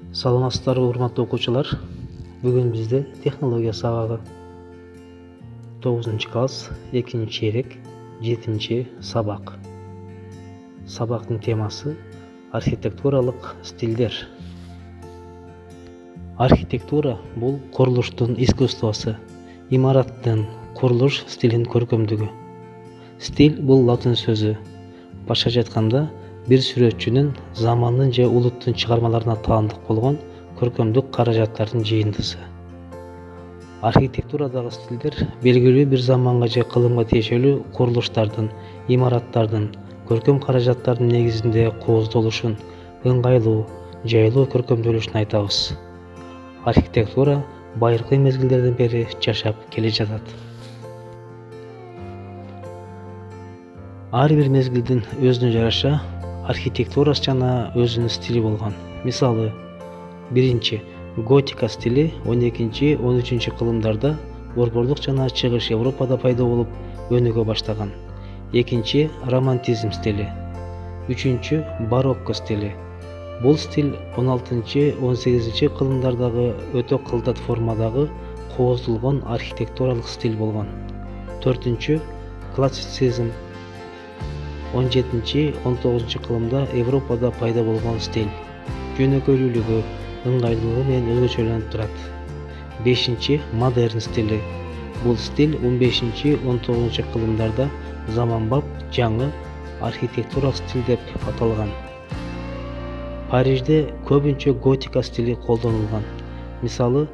Саламатсыздарбы урматтуу окуучулар. Бүгүн бизде технология сабагы 9-класс 2-чейрек 7-сабак. Сабактын темасы архитектуралык стилдер. Архитектура бул курулуштун искусствосу, имараттын курулуш стилин көркөмдүгү. Стиль бул латын сөзү. Башкача айтканда, бир сүрөтчүнүн замандын же улуттун чыгармаларына таандык болгон көркөмдүк каражаттардын жыйындысы. Архитектурадагы стилдер белгилүү бир заманга же кылымга тиешелүү курулуштардын, имараттардын, көркөм каражаттардын негизинде кооздолушун, ыңгайлуу, жайлуу көркөмдөлүшүн айтабыз. Архитектура байыркы мезгилдерден бери жашап келе жатат. Ар бир мезгилдин өзүнө жараша архитектурасы жана өзүнүн стили болгон. Мисалы, биринчи готика стили 12-13 кылымдарда борборлук жана чыгыш Европада пайда болуп өнүгө баштаган. Экинчи романтизм стили. Үчүнчү барокко стили. Бул стиль 16-18 кылымдардагы өтө кылдат формадагы кооздолгон архитектуралык стиль болгон. Төртүнчү классицизм. 17-19 кылымда Европада пайда болгон стиль. Жөнөкөйлүүлүгү, ыңгайлуулугу менен өзгөчөлөнүп турат. Бешинчи модерн стили. Бул стиль 15-19 кылымдарда заманбап жаңы архитектуралык стиль деп аталган. Парижде көбүнчө готика стили колдонулган. Мисалы,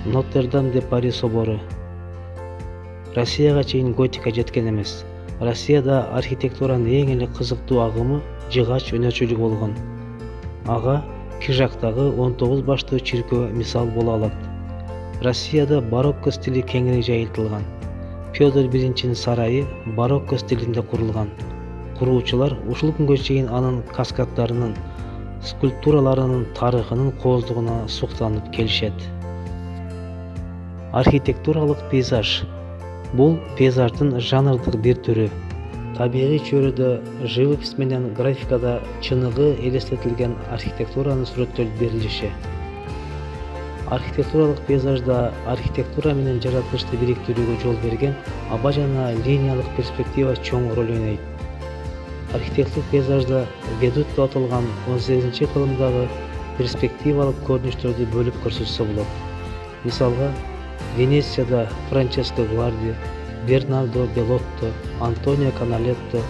Нотр-Дам де Пари собору. Россияга чейин готика жеткен эмес. Россияда архитектуранын эң эле кызыктуу агымы жыгач өнөрчүлүгү болгон. Ага Кижактагы 19 баштуу чиркөө мисал боло алат. Россияда барокко стили кеңири жайылтылган. Пётр I сарайы барокко стилинде курулган. Куруучулар ушул күнгө чейин анын каскаддарынын, скульптураларынын тарыхынын кооздугуна суктанып келишет. Архитектуралык пейзаж. Бул пейзаждын жанрдык бир түрү. Табигый чөйрөдө живопись менен графикада чыныгы элестетилген архитектуранын сүрөттөлүп берилиши. Архитектуралык пейзажда архитектура менен жаратылышты бириктирүүгө жол берген аба жана линиялык перспектива чоң роль ойнойт. Архитектурлук пейзажда ведут деп аталган 18 кылымдагы перспективалык көрүнүштөрдү бөлүп көрсөтсө болот. Мисалга, Венецияда Франческо Гварди, Бернардо Белотто, Антонио Каналетто,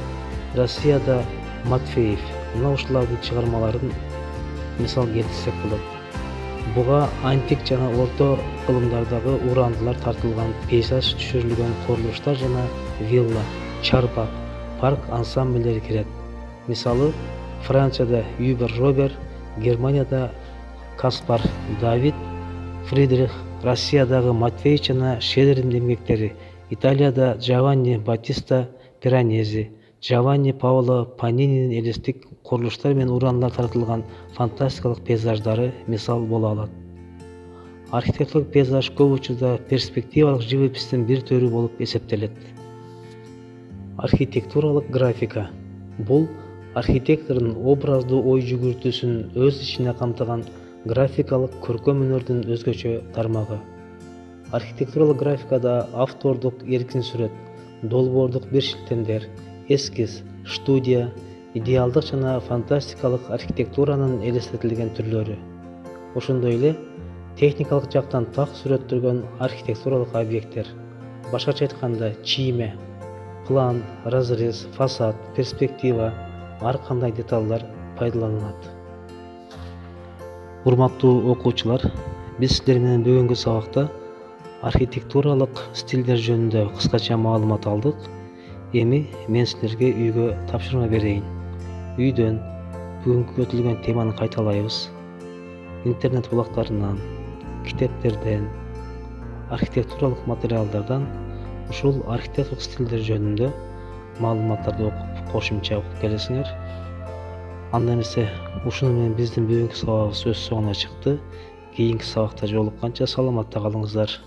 Россияда Матфеев. Мына ушулардын чыгармаларын мисал келтирсек болот. Буга антик жана орто кылымдардагы урандылар тартылган пейзаж түшүрүлгөн курулуштар жана вилла, чарпак, парк ансамбльдери кирет. Мисалы, Францияда Юбер Робер, Германияда Каспар Давид, Фридрих, Россиядагы Матфеев жана Шедрин эмгектери, Италияда Джованни Баттиста Пиранези, Джованни Паоло Панининин элестик курулуштар менен урандылар тартылган фантастикалык пейзаждары мисал боло алат. Архитектурлук пейзаж көп учурда перспективалык живопистин бир түрү болуп эсептелет. Архитектуралык графика. Бул архитектордун образдуу ой жүгүртүүсүн өз ичине камтыган графикалык көркөм өнөрдүн өзгөчө тармагы. Архитектуралык графикада автордук эркин сүрөт, долбоордук бир шилтемдер, эскиз, студия, идеалдык жана фантастикалык архитектуранын элестетилген түрлөрү. Ошондой эле техникалык жактан так сүрөттөлгөн архитектуралык объекттер. Башкача айтканда, чийме, план, разрез, фасад, перспектива, ар кандай деталдар пайдаланылат. Урматтуу окуучулар, биз сиздер менен бүгүнкү сабакта архитектуралык стилдер жөнүндө кыскача маалымат алдык. Эми мен сиздерге үйгө тапшырма берейин. Үйдөн бүгүнкү өтүлгөн теманы кайталайбыз. Интернет булактарынан, китептерден, архитектуралык материалдардан ушул архитектурлук стилдер жөнүндө маалыматтарды окуп, кошумча окуп келесиңер. Анда эмесе, ушуну менен биздин бүгүнкү сабагыбыз өз соңуна чыкты. Кийинки сабакта жолукканча саламатта калыңыздар.